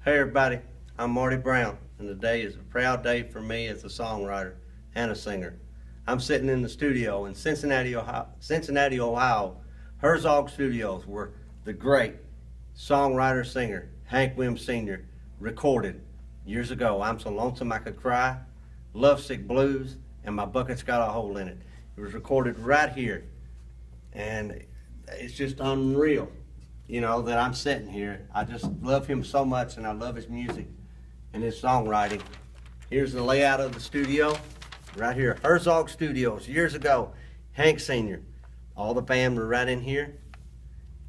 Hey everybody, I'm Marty Brown, and today is a proud day for me as a songwriter and a singer. I'm sitting in the studio in Cincinnati, Ohio, Herzog Studios, where the great songwriter-singer Hank Williams Sr. recorded years ago I'm So Lonesome I Could Cry, Lovesick Blues, and My Bucket's Got a Hole in It. It was recorded right here, and it's just unreal. That I'm sitting here. I just love him so much, and I love his music and his songwriting. Here's the layout of the studio, right here, Herzog Studios, years ago, Hank Sr. All the band were right in here.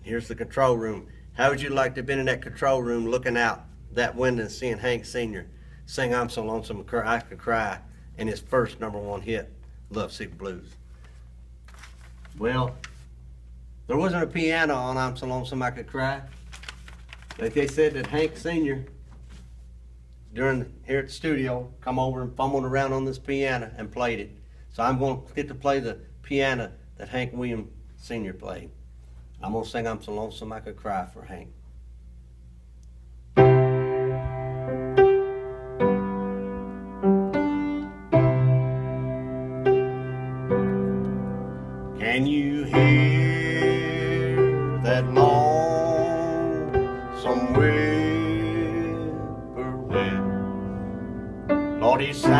Here's the control room. How would you like to have been in that control room looking out that window and seeing Hank Sr. sing I'm So Lonesome I Could Cry and his first #1 hit, Lovesick Blues? Well, there wasn't a piano on I'm So Lonesome I Could Cry. But they said that Hank Sr. here at the studio come over and fumbled around on this piano and played it. So I'm going to get to play the piano that Hank Williams Sr. played. I'm going to sing I'm So Lonesome I Could Cry for Hank. Can you hear that lonesome whippoorwill? Lord, he sounds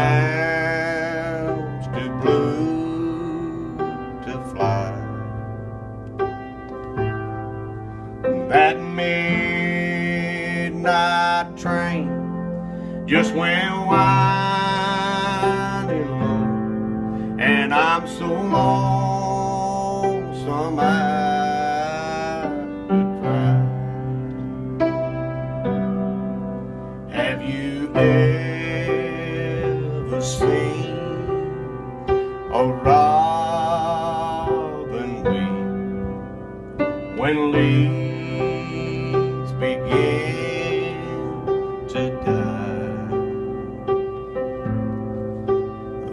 too blue to fly. That midnight train just went winding low, and I'm so lonesome I could cry. Have you ever seen a robin weep when leaves begin to die?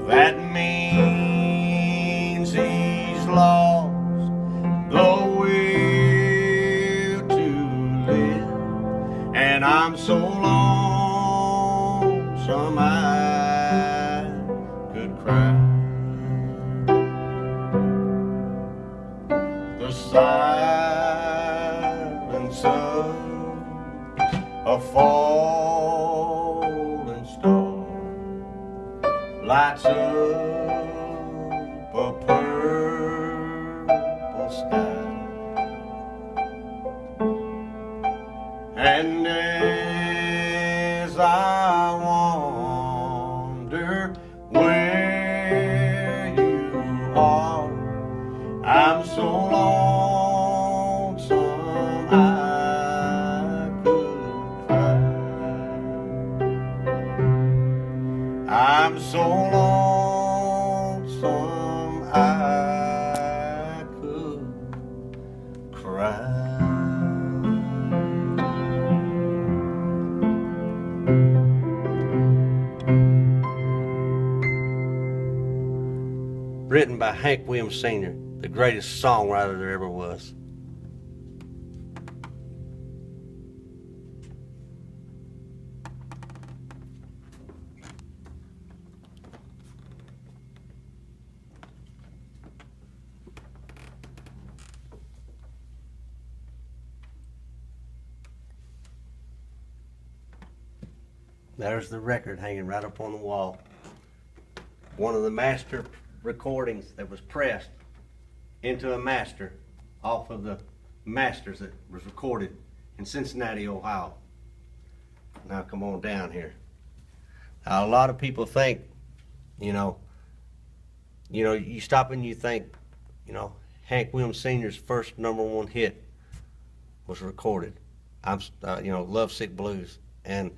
That means he's lost the will to live, and I'm so lonesome I could cry. The silence of a falling star lights up a purple sky, and as I wonder where you are, I'm so lonesome I could cry. I'm so lonesome I could cry. Written by Hank Williams Sr., the greatest songwriter there ever was. There's the record hanging right up on the wall. One of the master recordings that was pressed into a master off of the masters that was recorded in Cincinnati, Ohio. Now come on down here. Now, a lot of people think, you stop and you think, Hank Williams Sr.'s first #1 hit was recorded. Lovesick Blues. And,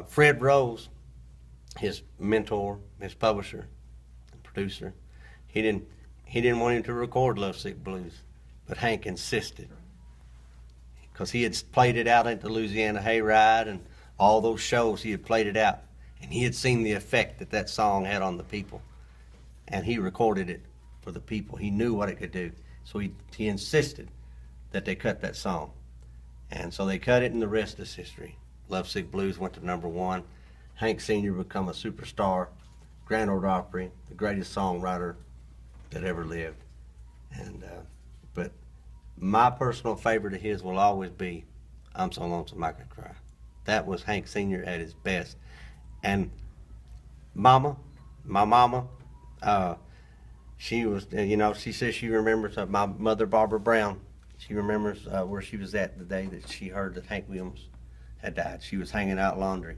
Fred Rose, his mentor, his publisher, producer, he didn't want him to record Lovesick Blues, but Hank insisted, because he had played it out at the Louisiana Hayride and all those shows. He had played it out, and he had seen the effect that that song had on the people, and he recorded it for the people. He knew what it could do, so he insisted that they cut that song. And so they cut it, and the rest is history. Lovesick Blues went to #1. Hank Sr. become a superstar. Grand Ole Opry, the greatest songwriter that ever lived. And but my personal favorite of his will always be "I'm So Lonesome I Could Cry." That was Hank Sr. at his best. And my mama, she was, she says she remembers my mother, Barbara Brown. She remembers where she was at the day that she heard that Hank Williams had died. She was hanging out laundry,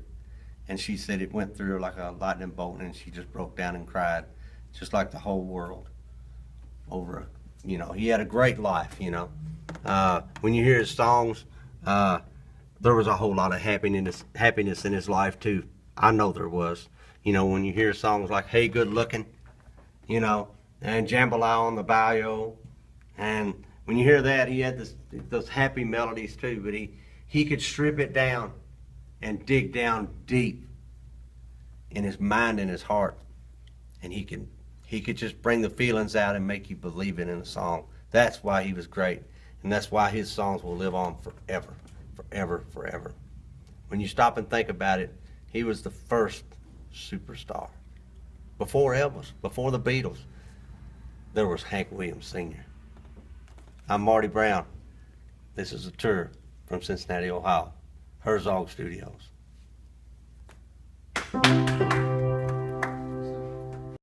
and she said it went through her like a lightning bolt, and she just broke down and cried, just like the whole world over. He had a great life. When you hear his songs, there was a whole lot of happiness in his life too. I know there was. When you hear songs like "Hey Good Looking," and "Jambalaya on the Bayou," and when you hear that, he had those happy melodies too, but he could strip it down and dig down deep in his mind and his heart, and he could just bring the feelings out and make you believe it in a song. That's why he was great, and that's why his songs will live on forever, forever, forever. When you stop and think about it, he was the first superstar. Before Elvis, before the Beatles, there was Hank Williams Sr. I'm Marty Brown. This is a tour from Cincinnati, Ohio, Herzog Studios.